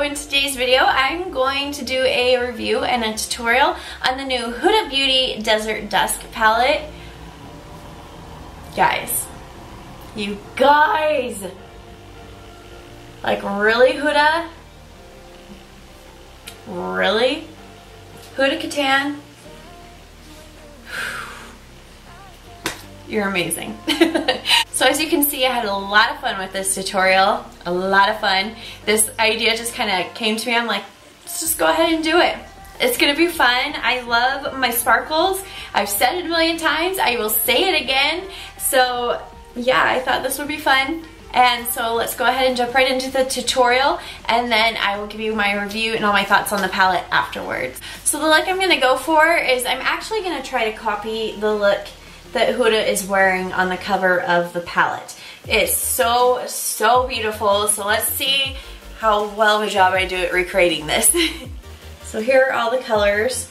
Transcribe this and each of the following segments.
in today's video, I'm going to do a review and a tutorial on the new Huda Beauty Desert Dusk palette. Guys, you guys, like really, Huda? Really? Huda Katan? You're amazing. So as you can see, I had a lot of fun with this tutorial. A lot of fun. This idea just kind of came to me. I'm like, let's just go ahead and do it. It's gonna be fun. I love my sparkles. I've said it a million times. I will say it again. So yeah, I thought this would be fun. And so let's go ahead and jump right into the tutorial, and then I will give you my review and all my thoughts on the palette afterwards. So the look I'm gonna go for is, I'm actually gonna try to copy the look that Huda is wearing on the cover of the palette. It's so beautiful. So let's see how well of a job I do at recreating this. So here are all the colors.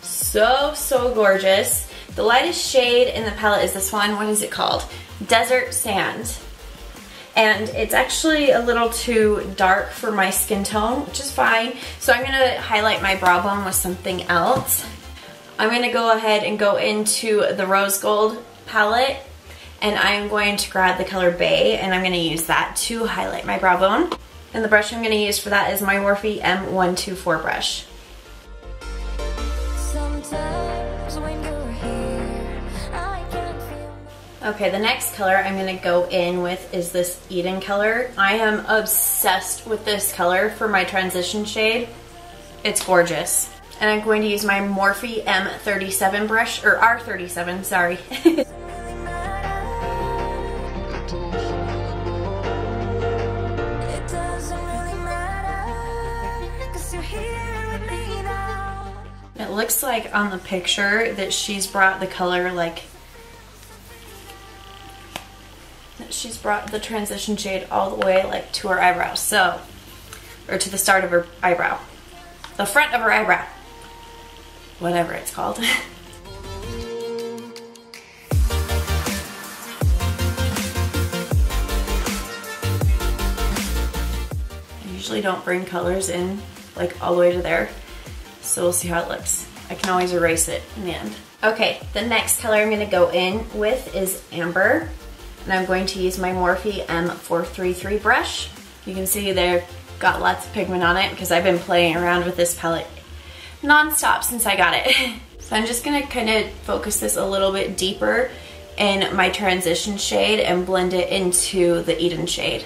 So gorgeous. The lightest shade in the palette is this one. What is it called? Desert Sand. And it's actually a little too dark for my skin tone, which is fine. So I'm gonna highlight my brow bone with something else. I'm going to go ahead and go into the rose gold palette, and I'm going to grab the color Bay, and I'm going to use that to highlight my brow bone. And the brush I'm going to use for that is my Morphe M124 brush. Okay, the next color I'm going to go in with is this Eden color. I am obsessed with this color for my transition shade. It's gorgeous. And I'm going to use my Morphe M37 brush, or R37, sorry. It looks like on the picture that she's brought the color like, she's brought the transition shade all the way like to her eyebrows, so, or to the start of her eyebrow. The front of her eyebrow. Whatever it's called. I usually don't bring colors in like all the way to there, so we'll see how it looks. I can always erase it in the end. Okay, the next color I'm going to go in with is Amber, and I'm going to use my Morphe M433 brush. You can see there got lots of pigment on it because I've been playing around with this palette non-stop since I got it. So I'm just gonna kind of focus this a little bit deeper in my transition shade and blend it into the Eden shade.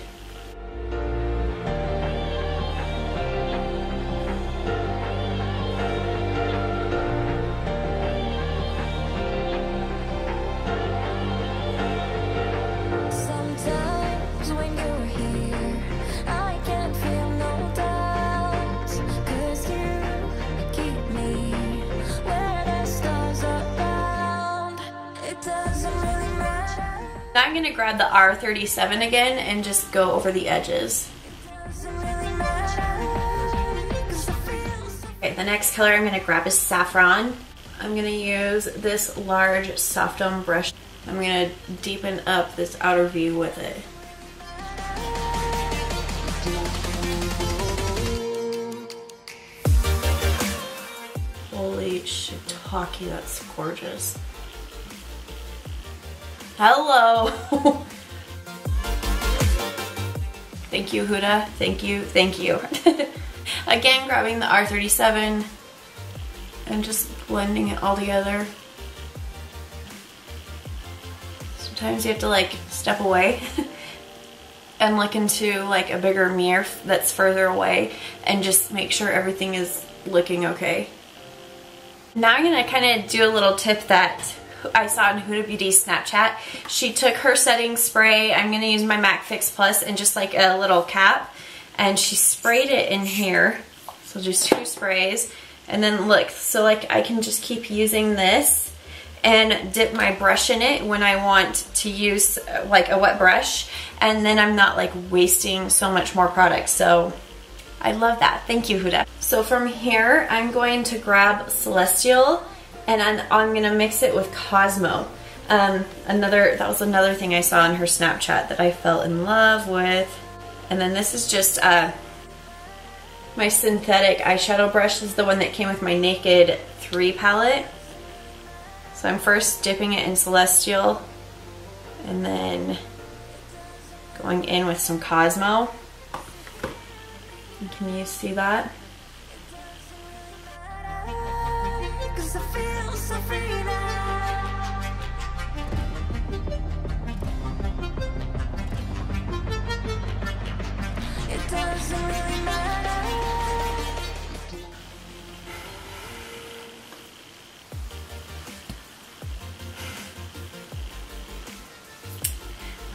Now I'm going to grab the R37 again and just go over the edges. Okay, the next color I'm going to grab is Saffron. I'm going to use this large soft dome brush. I'm going to deepen up this outer V with it. Holy shiitake, that's gorgeous. Hello! Thank you, Huda. Thank you, thank you. Again, grabbing the R37 and just blending it all together. Sometimes you have to like step away and look into like a bigger mirror that's further away and just make sure everything is looking okay. Now I'm gonna kind of do a little tip that I saw in Huda Beauty's Snapchat. She took her setting spray, I'm going to use my MAC Fix Plus, and just like a little cap, and she sprayed it in here. So just 2 sprays, and then look, so like I can just keep using this and dip my brush in it when I want to use like a wet brush, and then I'm not like wasting so much more product. So I love that. Thank you, Huda. So from here, I'm going to grab Celestial, and I'm gonna mix it with Cosmo. That was another thing I saw on her Snapchat that I fell in love with. And then this is just My synthetic eyeshadow brush is the one that came with my Naked 3 palette. So I'm first dipping it in Celestial and then going in with some Cosmo. Can you see that?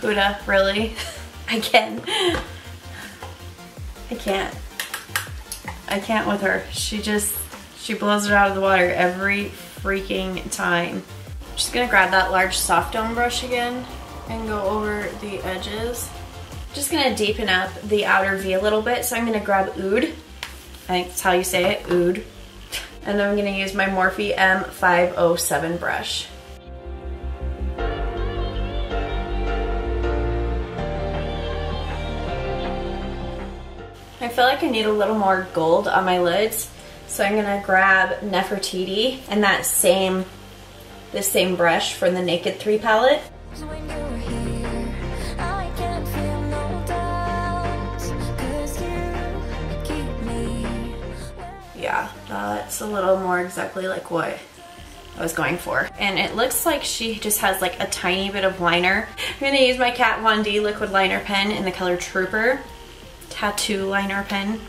Huda, really? I can't with her. She blows it out of the water every freaking time. I'm just gonna grab that large soft dome brush again and go over the edges. Just gonna deepen up the outer V a little bit, so I'm gonna grab Oud. I think that's how you say it, Oud. And then I'm gonna use my Morphe M507 brush. I feel like I need a little more gold on my lids, so I'm gonna grab Nefertiti and this same brush from the Naked 3 palette. Yeah, that's a little more exactly like what I was going for. And it looks like she just has like a tiny bit of liner. I'm gonna use my Kat Von D liquid liner pen in the color Trooper. Tattoo liner pen.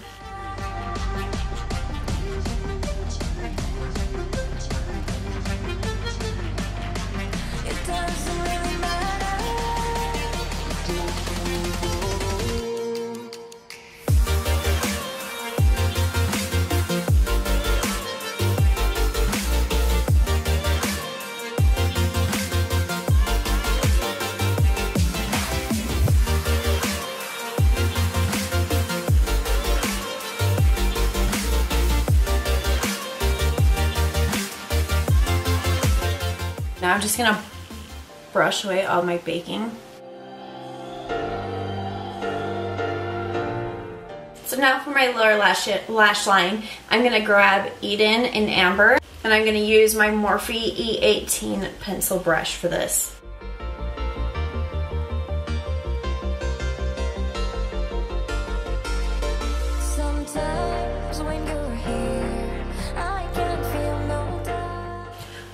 Now I'm just gonna brush away all my baking. So now for my lower lash line, I'm gonna grab Eden in Amber, and I'm gonna use my Morphe E18 pencil brush for this.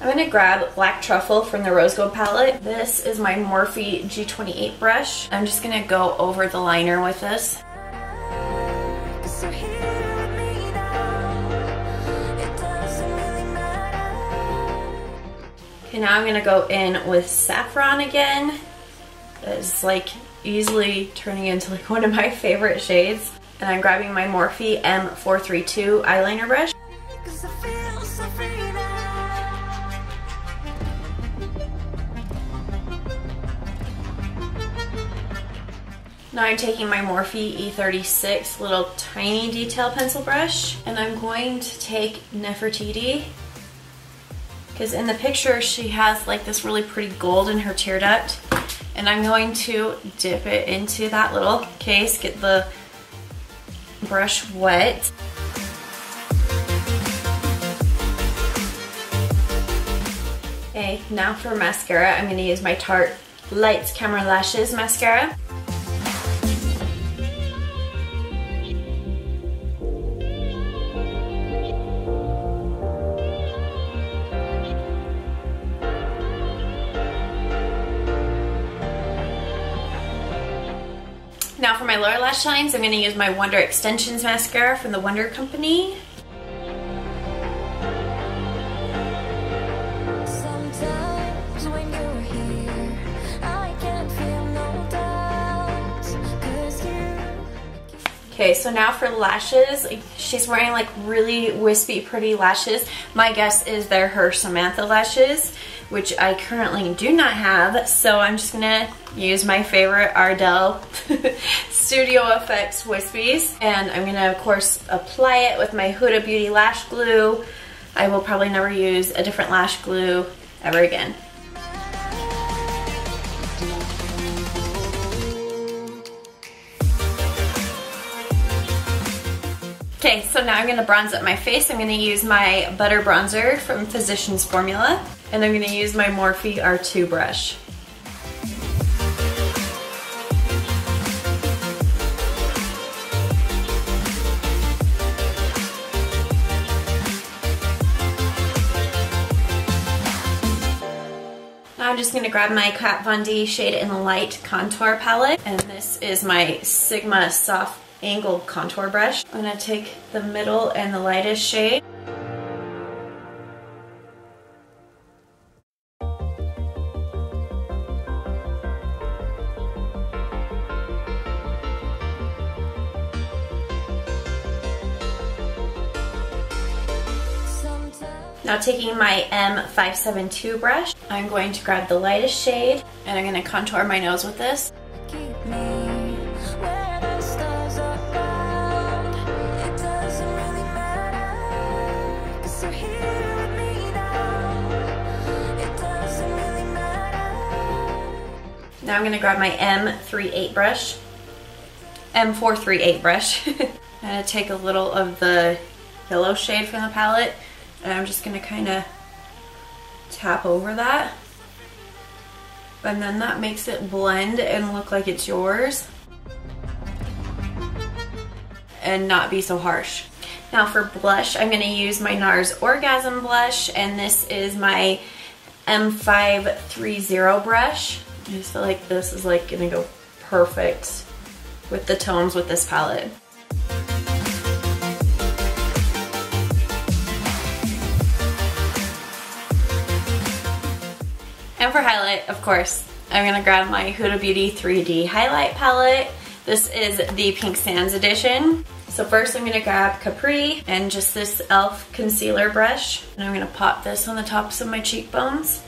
I'm gonna grab Black Truffle from the Rose Gold palette. This is my Morphe G28 brush. I'm just gonna go over the liner with this. Okay, now I'm gonna go in with Saffron again. It's like easily turning into like one of my favorite shades. And I'm grabbing my Morphe M432 eyeliner brush. Now I'm taking my Morphe E36 little tiny detail pencil brush, and I'm going to take Nefertiti, because in the picture she has like this really pretty gold in her tear duct, and I'm going to dip it into that little case, get the brush wet. Okay, now for mascara, I'm going to use my Tarte Lights Camera Lashes mascara. Now for my lower lash lines, I'm going to use my Wonder Extensions mascara from the Wonder Company. Okay, so now for lashes, she's wearing like really wispy, pretty lashes. My guess is they're her Samantha lashes, which I currently do not have. So I'm just gonna use my favorite Ardell Studio Effects Wispies. And I'm gonna, of course, apply it with my Huda Beauty Lash Glue. I will probably never use a different lash glue ever again. Okay, so now I'm gonna bronze up my face. I'm gonna use my Butter Bronzer from Physicians Formula, and I'm gonna use my Morphe R2 brush. Now I'm just gonna grab my Kat Von D Shade in the Light contour palette, and this is my Sigma Soft Angled Contour Brush. I'm gonna take the middle and the lightest shade. Now taking my M572 brush, I'm going to grab the lightest shade and I'm going to contour my nose with this. Now I'm going to grab my M438 brush. I'm going to take a little of the yellow shade from the palette, and I'm just going to kind of tap over that. And then that makes it blend and look like it's yours and not be so harsh. Now for blush, I'm going to use my NARS Orgasm blush, and this is my M530 brush. I just feel like this is like going to go perfect with the tones with this palette. And for highlight, of course, I'm gonna grab my Huda Beauty 3D highlight palette. This is the Pink Sands edition. So first I'm gonna grab Capri and just this e.l.f. concealer brush. And I'm gonna pop this on the tops of my cheekbones.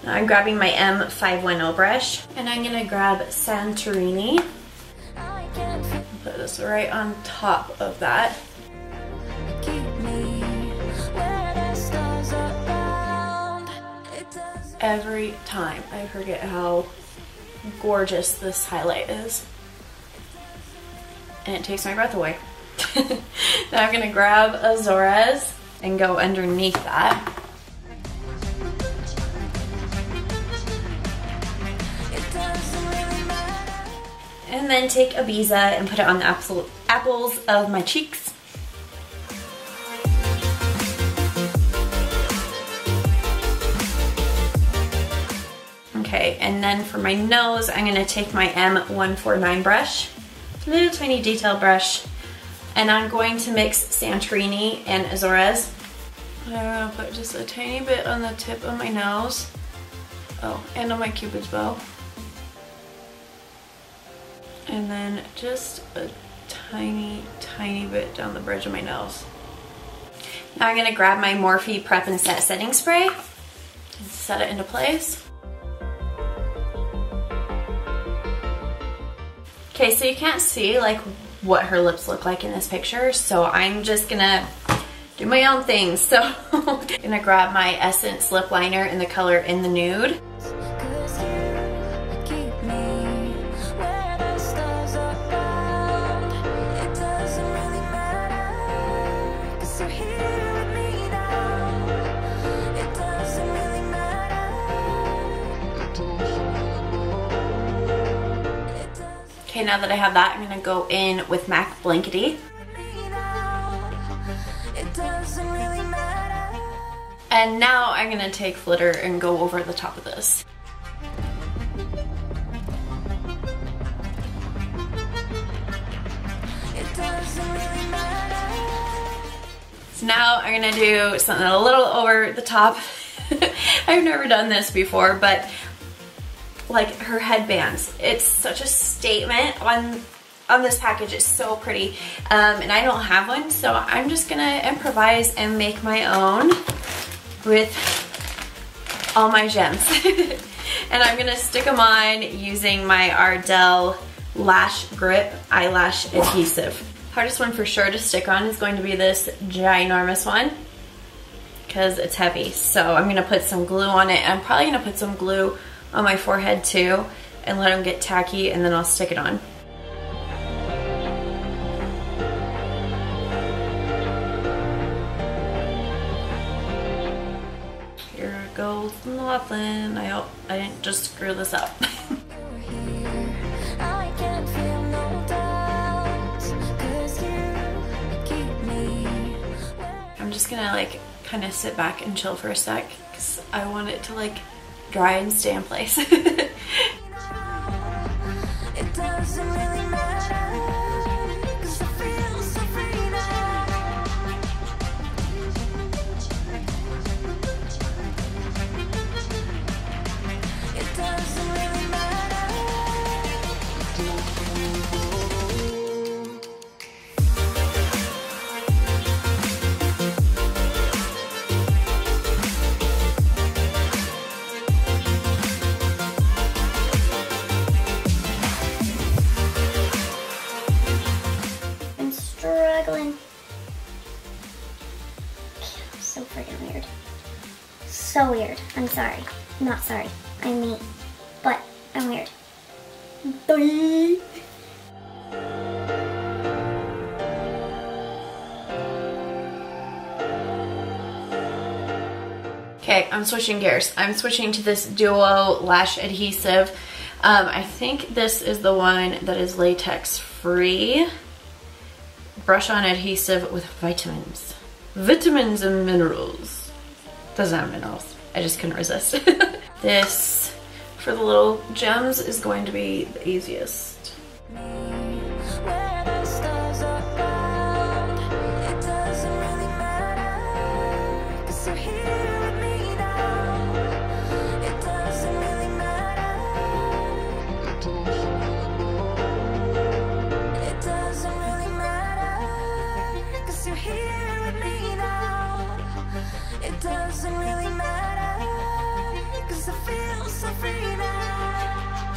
I'm grabbing my M510 brush, and I'm gonna grab Santorini. Put this right on top of that. Every time I forget how gorgeous this highlight is. And it takes my breath away. Now I'm gonna grab Azores and go underneath that. And then take Ibiza and put it on the apples of my cheeks. Okay, and then for my nose, I'm gonna take my M149 brush, a little tiny detail brush, and I'm going to mix Santorini and Azores. I'm gonna put just a tiny bit on the tip of my nose. Oh, and on my Cupid's bow. And then just a tiny, tiny bit down the bridge of my nose. Now I'm gonna grab my Morphe Prep and Set setting spray and set it into place. Okay, so you can't see like what her lips look like in this picture, so I'm just gonna do my own thing. So I'm gonna grab my Essence lip liner in the color In the Nude. Okay, now that I have that, I'm gonna go in with MAC Blankety. And now I'm gonna take Flitter and go over the top of this. So now I'm gonna do something a little over the top. I've never done this before, but like her headbands. It's such a statement on this package. It's so pretty. And I don't have one, so I'm just gonna improvise and make my own with all my gems. And I'm gonna stick them on using my Ardell Lash Grip Eyelash Adhesive. Hardest one for sure to stick on is going to be this ginormous one because it's heavy. So I'm gonna put some glue on it. I'm probably gonna put some glue on my forehead too and let them get tacky, and then I'll stick it on. Here goes nothing. I hope I didn't just screw this up. I'm just gonna like kind of sit back and chill for a sec because I want it to like dry and stay in place. It doesn't really matter, 'cause I feel so free now. It doesn't really matter. Struggling. So freaking weird. So weird. I'm sorry. I'm not sorry. I'm me. But I'm weird. Okay, I'm switching gears. I'm switching to this DODO lash adhesive. I think this is the one that is latex free. Brush on adhesive with vitamins. Vitamins and minerals. Doesn't have minerals. I just couldn't resist. This, for the little gems, is going to be the easiest. Doesn't really matter, 'cause I feel so free now.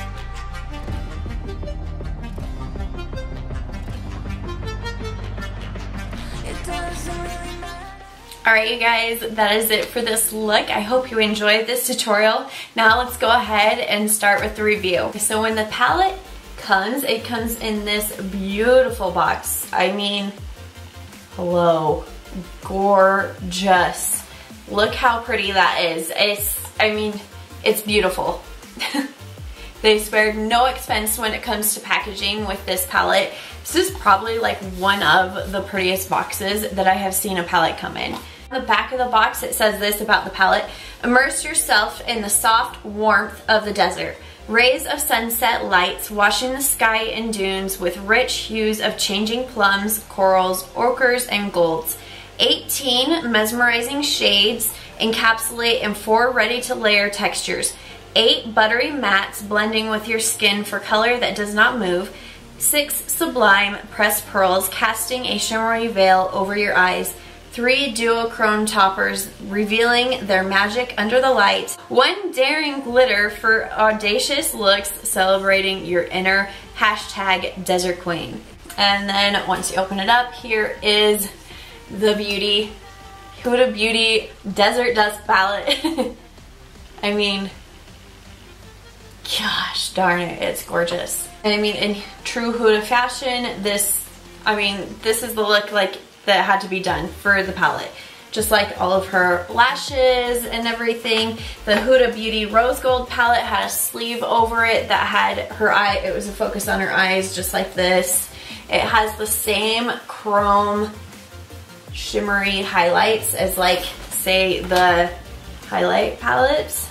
It doesn't really matter. Alright you guys, that is it for this look. I hope you enjoyed this tutorial. Now let's go ahead and start with the review. So when the palette comes, it comes in this beautiful box. I mean, hello, gorgeous. Look how pretty that is. It's beautiful. They spared no expense when it comes to packaging with this palette. This is probably like one of the prettiest boxes that I have seen a palette come in. On the back of the box it says this about the palette: immerse yourself in the soft warmth of the desert. Rays of sunset lights washing the sky and dunes with rich hues of changing plums, corals, ochres, and golds. 18 mesmerizing shades encapsulate in 4 ready-to-layer textures. 8 buttery mattes blending with your skin for color that does not move. 6 sublime pressed pearls casting a shimmery veil over your eyes. 3 duochrome toppers revealing their magic under the light. 1 daring glitter for audacious looks celebrating your inner #desert queen. And then once you open it up, here is the Huda Beauty Desert Dusk palette. I mean, gosh darn it, it's gorgeous. And I mean, in true Huda fashion, this is the look like that had to be done for the palette. Just like all of her lashes and everything. The Huda Beauty Rose Gold palette had a sleeve over it that had her eye, it was a focus on her eyes just like this. It has the same chrome shimmery highlights as like, say, the highlight palettes.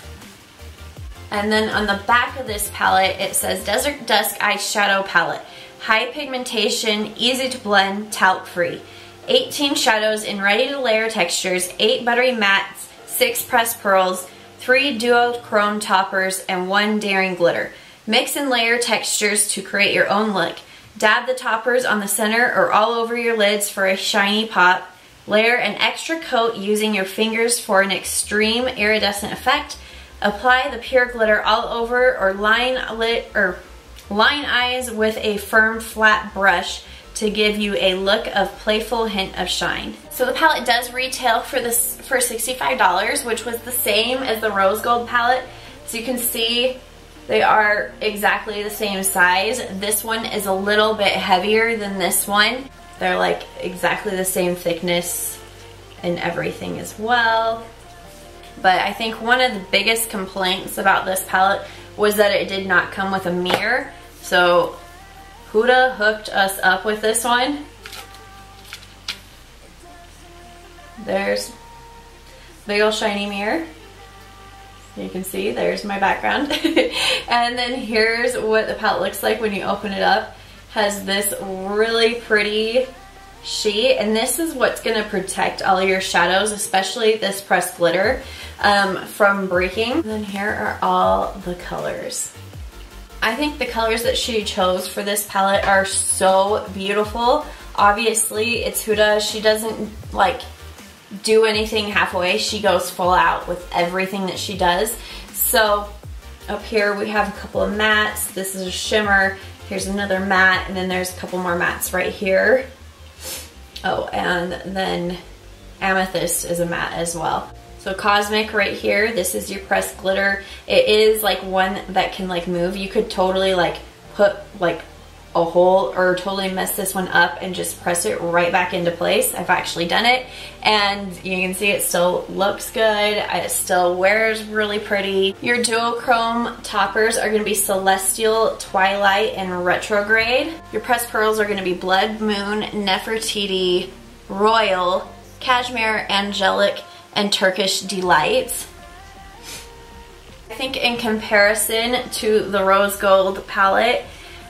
And then on the back of this palette it says Desert Dusk Eyeshadow Palette. High pigmentation, easy to blend, talc free. 18 shadows in ready to layer textures, 8 buttery mattes, 6 pressed pearls, 3 duochrome toppers, and 1 daring glitter. Mix and layer textures to create your own look. Dab the toppers on the center or all over your lids for a shiny pop. Layer an extra coat using your fingers for an extreme iridescent effect. Apply the pure glitter all over or line eyes with a firm flat brush. to give you a look of playful hint of shine. So the palette does retail for $65, which was the same as the rose gold palette. So you can see they are exactly the same size. This one is a little bit heavier than this one. They're like exactly the same thickness and everything as well. But I think one of the biggest complaints about this palette was that it did not come with a mirror. So Huda hooked us up with this one. There's big old shiny mirror. You can see there's my background. And then here's what the palette looks like when you open it up. Has this really pretty sheet, and this is what's going to protect all your shadows, especially this pressed glitter, from breaking. And then here are all the colors. I think the colors that she chose for this palette are so beautiful. Obviously, it's Huda. She doesn't like do anything halfway. She goes full out with everything that she does. So up here we have a couple of mattes. This is a shimmer. Here's another matte, and then there's a couple more mattes right here. Oh, and then Amethyst is a matte as well. So Cosmic right here, this is your pressed glitter. It is like one that can like move. You could totally like put like a hole or totally mess this one up and just press it right back into place. I've actually done it, and you can see it still looks good. It still wears really pretty. Your duochrome toppers are going to be Celestial, Twilight, and Retrograde. Your pressed pearls are going to be Blood Moon, Nefertiti, Royal, Cashmere, Angelic, and Turkish Delight. I think in comparison to the rose gold palette,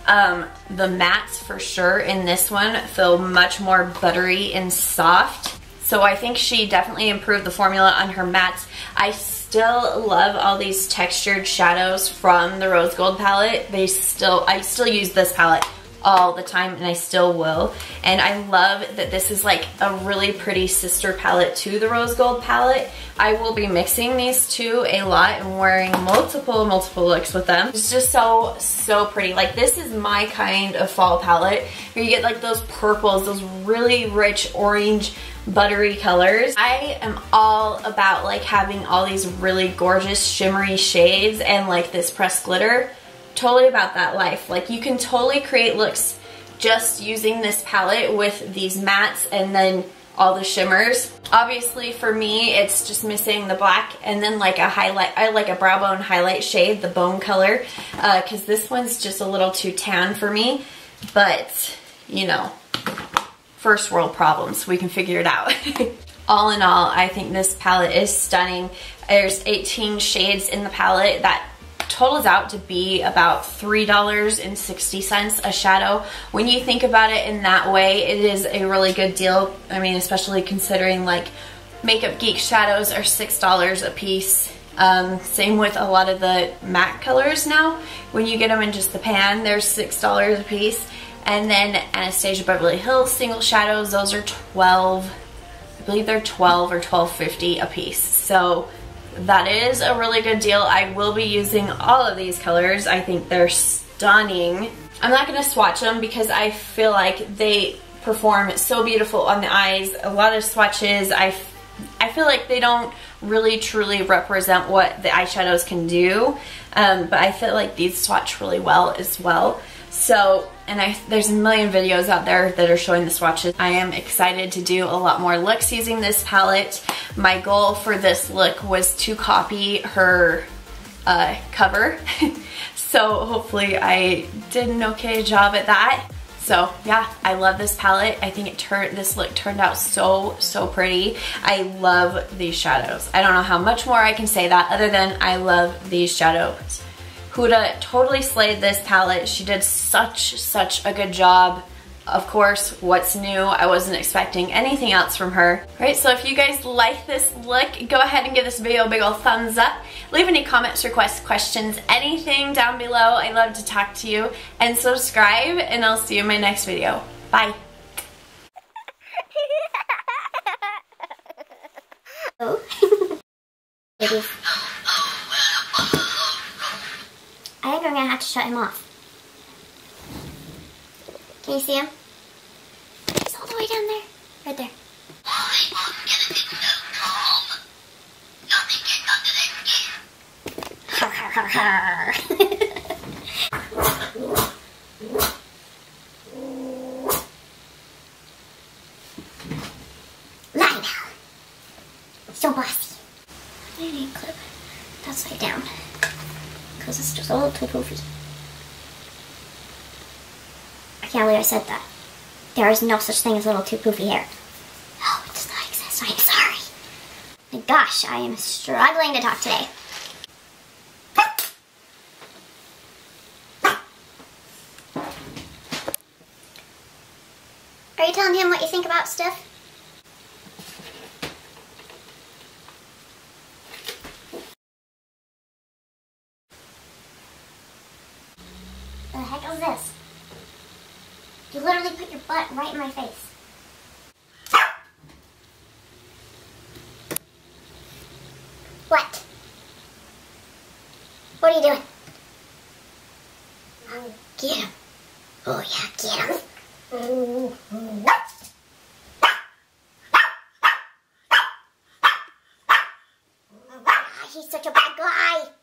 the mattes for sure in this one feel much more buttery and soft. So I think she definitely improved the formula on her mattes. I still love all these textured shadows from the rose gold palette. I still use this palette all the time, and I still will. And I love that this is like a really pretty sister palette to the rose gold palette. I will be mixing these two a lot and wearing multiple looks with them. It's just so pretty. Like, this is my kind of fall palette where you get like those purples, those really rich orange buttery colors. I am all about like having all these really gorgeous shimmery shades and like this pressed glitter. Totally about that life. Like, you can totally create looks just using this palette with these mattes and then all the shimmers. Obviously for me, it's just missing the black and then like a highlight. I like a brow bone highlight shade, the bone color, because this one's just a little too tan for me. But, you know, first world problems. We can figure it out. All in all, I think this palette is stunning. There's 18 shades in the palette. That totals out to be about $3.60 a shadow. When you think about it in that way, it is a really good deal. I mean, especially considering like Makeup Geek shadows are $6 a piece. Same with a lot of the matte colors now. When you get them in just the pan, they're $6 a piece. And then Anastasia Beverly Hills single shadows, those are I believe they're $12 or $12.50 a piece. So that is a really good deal. I will be using all of these colors. I think they're stunning. I'm not going to swatch them because I feel like they perform so beautiful on the eyes. A lot of swatches, I feel like they don't really truly represent what the eyeshadows can do, but I feel like these swatch really well as well. So, and there's a million videos out there that are showing the swatches. I am excited to do a lot more looks using this palette. My goal for this look was to copy her cover. So hopefully I did an okay job at that. So yeah, I love this palette. I think this look turned out so pretty. I love these shadows. I don't know how much more I can say that other than I love these shadows. Huda totally slayed this palette. She did such a good job. Of course, what's new? I wasn't expecting anything else from her. Alright, so if you guys like this look, go ahead and give this video a big ol' thumbs up. Leave any comments, requests, questions, anything down below. I love to talk to you. And subscribe, and I'll see you in my next video. Bye. Oh. I think I'm gonna have to shut him off. Can you see him? down there? Right there. Lie now. So bossy. I need a clip. That's upside down. Because it's just a little too poofy. I can't believe I said that. There is no such thing as little too poofy hair. No, it does not exist. I am sorry. My gosh, I am struggling to talk today. Are you telling him what you think about stuff? The heck is this? You literally put your butt right in my face. What? What are you doing? Get him. Oh yeah, get him. He's such a bad guy.